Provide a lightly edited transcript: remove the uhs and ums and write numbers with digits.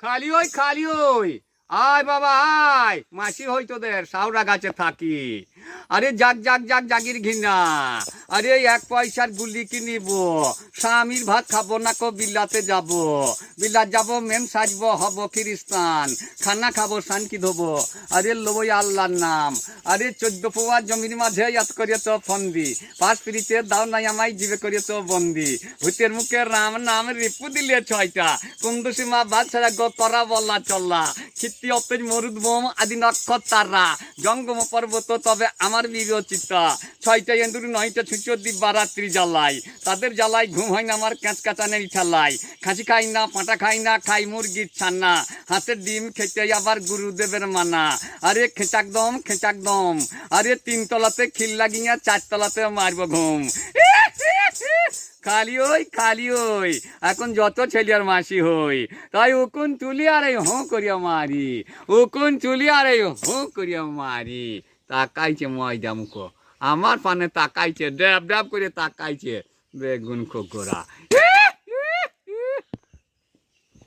খালি ওই আয় বাবা আয় মাসি হই তোদের শাওরা গাছে থাকি। আরে জাগ জাগ জাগ জাগির ঘিনা। আরে এক পয়সার গুলি কিনিব, স্বামীর ভাত খাবো না কো বিল্লাতে যাব। বিল্লাত যাব মেম সাজবো হব খ্রিস্টান, খানা খাবো শান্তি ধোবো। আরে লবই আল্লাহর নাম। আরে 14 পোয়া জমির মাঝে ইয়াত করিয়ে তো ফন্দি, পাঁচ পিড়িতে দাও নাই আমায় জিবে করিয়ে তো বন্দি। ভূতের মুখে রাম নাম রিপু দিলে 6টা, কুন্দুসীমা বাদছাড়া গো করা বল্লা চল্লা। খিত্তি অতেজ মরুদ বোম আদি নক্ষত্র তারা, জঙ্গম পর্বত তবে আমার বিরচিতা। 6টা এন্দুর 9টা ছুঁচো দিব্যা রাত্রি জ্বালাই, তাদের জ্বালাই ঘুম হয় না আমার ক্যাঁচ কাটানের ঠালাই। খাসি খাই না পাঁটা খাই না খাই মুরগির ছানা, হাঁসের ডিম খেতে আবার গুরুদেবের মানা। আরে খেচাক দম, আরে 3 তলাতে খিল লাগিয়া 4 তলাতে মারব ঘুম। খালি ওই এখন যত ছেলে আর মাসি হই, তাই উকুন তুলি আর এই হোঁ করিয়া মারি, উকুন তুলি আর এই হোঁ করিয়া মারি। তাকাইছে ময়দা মুখো আমার পানে, তাকাইছে ড্যাব ড্যাব করে তাকাইছে বেগুন খোকরা।